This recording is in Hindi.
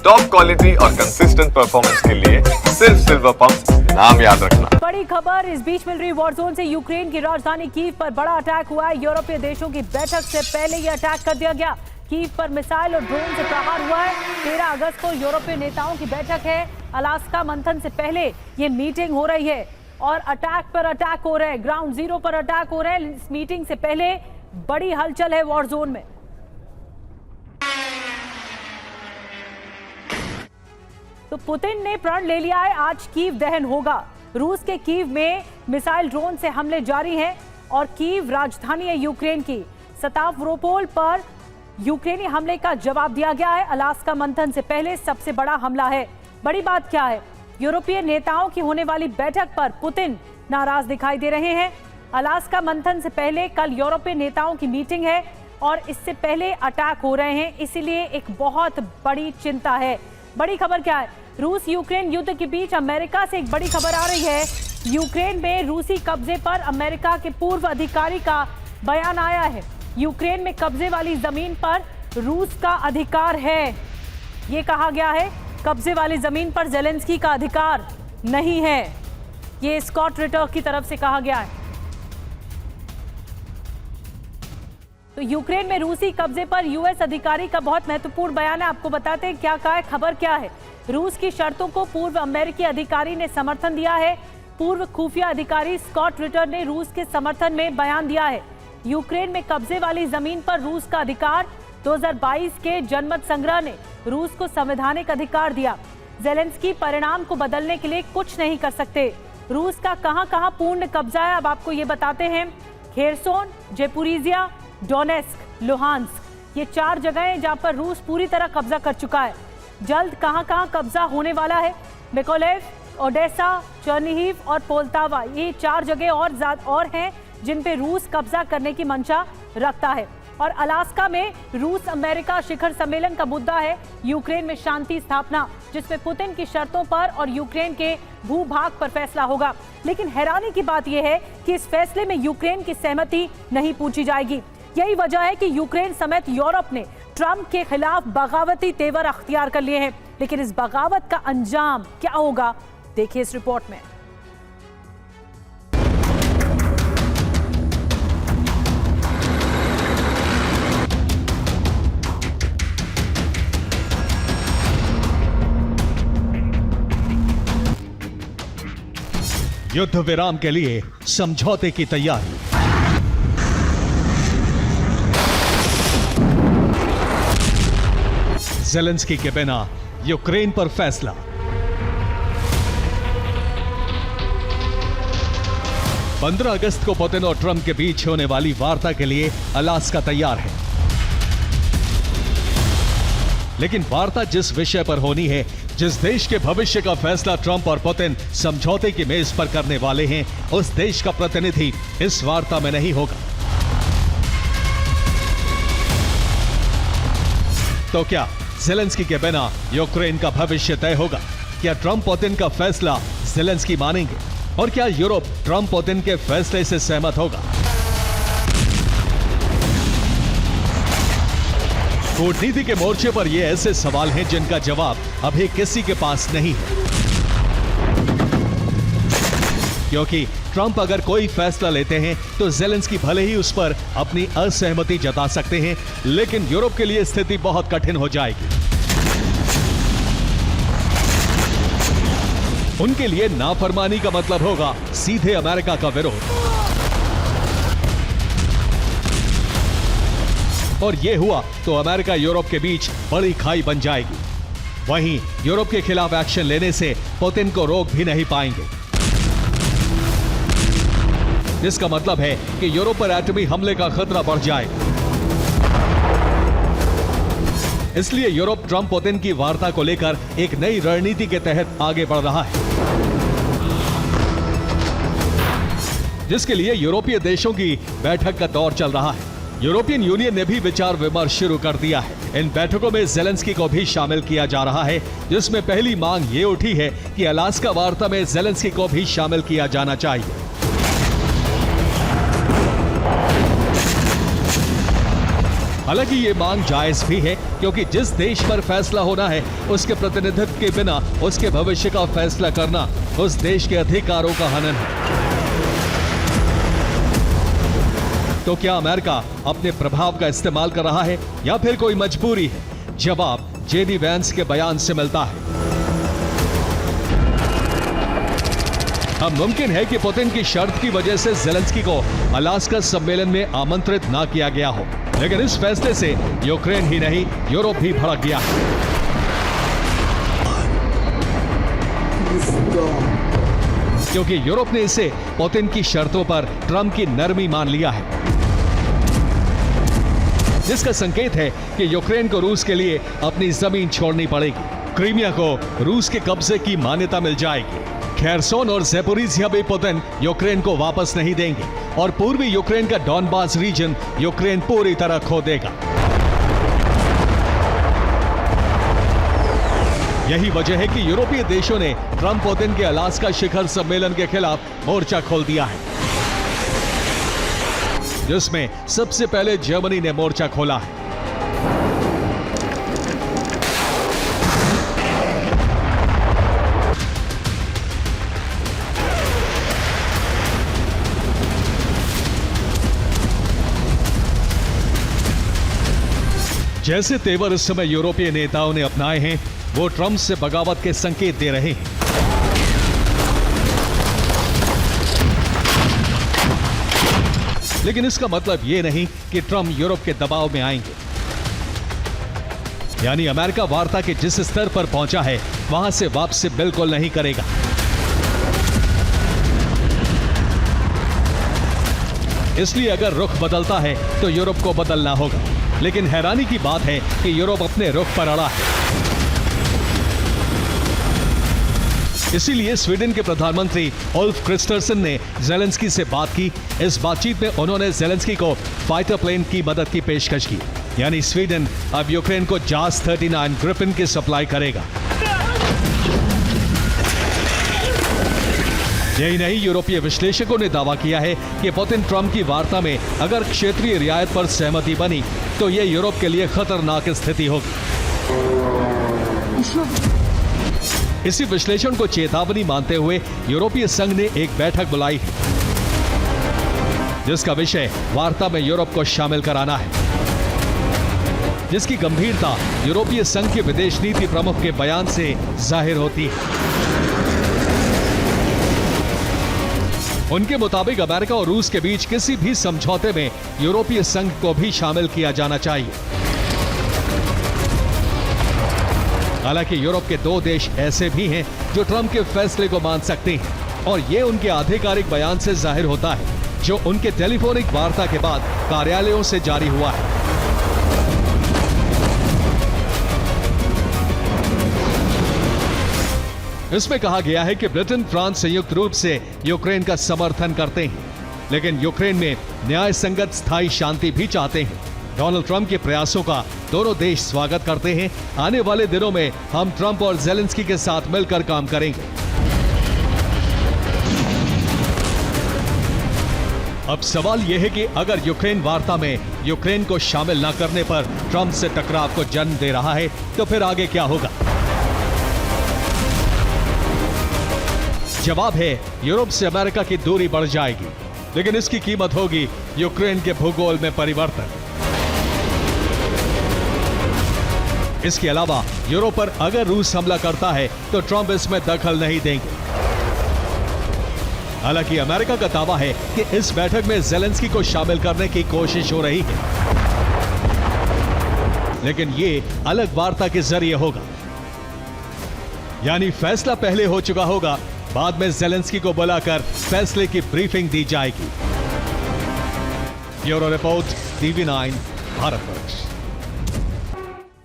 टॉप क्वालिटी और कंसिस्टेंट परफॉर्मेंस के लिए सिर्फ सिल्वर पंप नाम याद रखना। बड़ी खबर इस बीच मिल रही वॉर जोन से। यूक्रेन की राजधानी कीव पर बड़ा अटैक हुआ है। यूरोपीय देशों की बैठक से पहले यह अटैक कर दिया गया। कीव पर मिसाइल और ड्रोन से प्रहार हुआ है। 13 अगस्त को यूरोपीय नेताओं की बैठक है। अलास्का मंथन से पहले ये मीटिंग हो रही है और अटैक पर अटैक हो रहे हैं। ग्राउंड जीरो पर अटैक हो रहे हैं। इस मीटिंग से पहले बड़ी हलचल है वॉर जोन में। तो पुतिन ने प्रण ले लिया है, आज कीव दहन होगा। रूस के कीव में मिसाइल ड्रोन से हमले जारी हैं और कीव राजधानी है यूक्रेन की। स्तावरोपोल पर यूक्रेनी हमले का जवाब दिया गया है। अलास्का मंथन से पहले सबसे बड़ा हमला है। बड़ी बात क्या है? यूरोपीय नेताओं की होने वाली बैठक पर पुतिन नाराज दिखाई दे रहे हैं। अलास्का मंथन से पहले कल यूरोपीय नेताओं की मीटिंग है और इससे पहले अटैक हो रहे हैं, इसीलिए एक बहुत बड़ी चिंता है। बड़ी खबर क्या है? रूस यूक्रेन युद्ध के बीच अमेरिका से एक बड़ी खबर आ रही है। यूक्रेन में रूसी कब्जे पर अमेरिका के पूर्व अधिकारी का बयान आया है। यूक्रेन में कब्जे वाली जमीन पर रूस का अधिकार है, ये कहा गया है। कब्जे वाली जमीन पर ज़ेलेंस्की का अधिकार नहीं है, ये स्कॉट रिटर की तरफ से कहा गया है। तो यूक्रेन में रूसी कब्जे पर यूएस अधिकारी का बहुत महत्वपूर्ण बयान है। आपको बताते हैं क्या कहा है, खबर क्या है। रूस की शर्तों को पूर्व अमेरिकी अधिकारी ने समर्थन दिया है। पूर्व खुफिया अधिकारी स्कॉट रिटर ने रूस के समर्थन में बयान दिया है। यूक्रेन में कब्जे वाली जमीन पर रूस का अधिकार। 2022 के जनमत संग्रह ने रूस को संवैधानिक अधिकार दिया। ज़ेलेंस्की परिणाम को बदलने के लिए कुछ नहीं कर सकते। रूस का कहां पूर्ण कब्जा है, अब आपको ये बताते हैं। खेरसोन, जेपुरीजिया, डोनेस्क, लुहांस्क, ये 4 जगह हैं जहां पर रूस पूरी तरह कब्जा कर चुका है। जल्द कहां कब्जा होने वाला है? मिकोलेव, ओडेसा, चर्निहिव और पोल्तावा, ये 4 जगह और हैं जिन पे रूस कब्जा करने की मंशा रखता है। और अलास्का में रूस अमेरिका शिखर सम्मेलन का मुद्दा है यूक्रेन में शांति स्थापना, जिसमें पुतिन की शर्तों पर और यूक्रेन के भूभाग पर फैसला होगा। लेकिन हैरानी की बात यह है कि इस फैसले में यूक्रेन की सहमति नहीं पूछी जाएगी। यही वजह है कि यूक्रेन समेत यूरोप ने ट्रंप के खिलाफ बगावती तेवर अख्तियार कर लिए हैं। लेकिन इस बगावत का अंजाम क्या होगा, देखिए इस रिपोर्ट में। युद्ध विराम के लिए समझौते की तैयारी। ज़ेलेंस्की के बिना यूक्रेन पर फैसला। पंद्रह अगस्त को पुतिन और ट्रंप के बीच होने वाली वार्ता के लिए अलास्का तैयार है। लेकिन वार्ता जिस विषय पर होनी है, जिस देश के भविष्य का फैसला ट्रंप और पुतिन समझौते की मेज पर करने वाले हैं, उस देश का प्रतिनिधि इस वार्ता में नहीं होगा। तो क्या ज़ेलेंस्की के बिना यूक्रेन का भविष्य तय होगा? क्या ट्रंप पुतिन का फैसला ज़ेलेंस्की मानेंगे? और क्या यूरोप ट्रंप पुतिन के फैसले से सहमत होगा? कूटनीति के मोर्चे पर ये ऐसे सवाल हैं जिनका जवाब अभी किसी के पास नहीं है। क्योंकि ट्रंप अगर कोई फैसला लेते हैं तो ज़ेलेंस्की भले ही उस पर अपनी असहमति जता सकते हैं, लेकिन यूरोप के लिए स्थिति बहुत कठिन हो जाएगी। उनके लिए नाफरमानी का मतलब होगा सीधे अमेरिका का विरोध। और यह हुआ तो अमेरिका यूरोप के बीच बड़ी खाई बन जाएगी। वहीं यूरोप के खिलाफ एक्शन लेने से पुतिन को रोक भी नहीं पाएंगे, जिसका मतलब है कि यूरोप पर एटमी हमले का खतरा बढ़ जाएगा। इसलिए यूरोप ट्रंप पुतिन की वार्ता को लेकर एक नई रणनीति के तहत आगे बढ़ रहा है, जिसके लिए यूरोपीय देशों की बैठक का दौर चल रहा है। यूरोपियन यूनियन ने भी विचार विमर्श शुरू कर दिया है। इन बैठकों में ज़ेलेंस्की को भी शामिल किया जा रहा है, जिसमें पहली मांग ये उठी है कि अलास्का वार्ता में ज़ेलेंस्की को भी शामिल किया जाना चाहिए। हालांकि ये मांग जायज भी है, क्योंकि जिस देश पर फैसला होना है उसके प्रतिनिधित्व के बिना उसके भविष्य का फैसला करना उस देश के अधिकारों का हनन है। तो क्या अमेरिका अपने प्रभाव का इस्तेमाल कर रहा है या फिर कोई मजबूरी है? जवाब जेडी वैंस के बयान से मिलता है। अब मुमकिन है कि पुतिन की शर्त की वजह से ज़ेलेंस्की को अलास्का सम्मेलन में आमंत्रित ना किया गया हो, लेकिन इस फैसले से यूक्रेन ही नहीं यूरोप भी भड़क गया है। क्योंकि यूरोप ने इसे पुतिन की शर्तों पर ट्रंप की नरमी मान लिया है, जिसका संकेत है कि यूक्रेन को रूस के लिए अपनी जमीन छोड़नी पड़ेगी। क्रीमिया को रूस के कब्जे की मान्यता मिल जाएगी। खेरसोन और ज़ेपोरिज़िया भी पुतिन यूक्रेन को वापस नहीं देंगे और पूर्वी यूक्रेन का डॉनबास रीजन यूक्रेन पूरी तरह खो देगा। यही वजह है कि यूरोपीय देशों ने ट्रंप पुतिन के अलास्का शिखर सम्मेलन के खिलाफ मोर्चा खोल दिया है, जिसमें सबसे पहले जर्मनी ने मोर्चा खोला है। जैसे तेवर इस समय यूरोपीय नेताओं ने अपनाए हैं, वो ट्रंप से बगावत के संकेत दे रहे हैं। लेकिन इसका मतलब ये नहीं कि ट्रंप यूरोप के दबाव में आएंगे। यानी अमेरिका वार्ता के जिस स्तर पर पहुंचा है वहां से वापसी बिल्कुल नहीं करेगा। इसलिए अगर रुख बदलता है तो यूरोप को बदलना होगा। लेकिन हैरानी की बात है कि यूरोप अपने रुख पर अड़ा है। इसीलिए स्वीडन के प्रधानमंत्री उल्फ क्रिस्टरसन ने ज़ेलेंस्की से बात की। इस बातचीत में उन्होंने ज़ेलेंस्की को फाइटर प्लेन की मदद की पेशकश की। यानी स्वीडन अब यूक्रेन को जास 39 ग्रिफिन की सप्लाई करेगा। यही नहीं, यूरोपीय विश्लेषकों ने दावा किया है कि पुतिन ट्रंप की वार्ता में अगर क्षेत्रीय रियायत पर सहमति बनी तो यह यूरोप के लिए खतरनाक स्थिति होगी। इसी विश्लेषण को चेतावनी मानते हुए यूरोपीय संघ ने एक बैठक बुलाई है, जिसका विषय वार्ता में यूरोप को शामिल कराना है, जिसकी गंभीरता यूरोपीय संघ के विदेश नीति प्रमुख के बयान से जाहिर होती है। उनके मुताबिक अमेरिका और रूस के बीच किसी भी समझौते में यूरोपीय संघ को भी शामिल किया जाना चाहिए। हालांकि यूरोप के 2 देश ऐसे भी हैं जो ट्रंप के फैसले को मान सकते हैं, और ये उनके आधिकारिक बयान से जाहिर होता है, जो उनके टेलीफोनिक वार्ता के बाद कार्यालयों से जारी हुआ है। इसमें कहा गया है कि ब्रिटेन, फ्रांस संयुक्त रूप से यूक्रेन का समर्थन करते हैं, लेकिन यूक्रेन में न्याय संगत स्थायी शांति भी चाहते हैं। डोनाल्ड ट्रंप के प्रयासों का दोनों देश स्वागत करते हैं। आने वाले दिनों में हम ट्रंप और ज़ेलेंस्की के साथ मिलकर काम करेंगे। अब सवाल यह है कि अगर यूक्रेन वार्ता में यूक्रेन को शामिल न करने पर ट्रंप से टकराव को जन्म दे रहा है, तो फिर आगे क्या होगा? जवाब है, यूरोप से अमेरिका की दूरी बढ़ जाएगी, लेकिन इसकी कीमत होगी यूक्रेन के भूगोल में परिवर्तन। इसके अलावा यूरोप पर अगर रूस हमला करता है तो ट्रंप इसमें दखल नहीं देंगे। हालांकि अमेरिका का दावा है कि इस बैठक में ज़ेलेंस्की को शामिल करने की कोशिश हो रही है, लेकिन ये अलग वार्ता के जरिए होगा। यानी फैसला पहले हो चुका होगा, बाद में ज़ेलेंस्की को बुलाकर फैसले की ब्रीफिंग दी जाएगी। Bureau report, TV9 Bharatvarsh.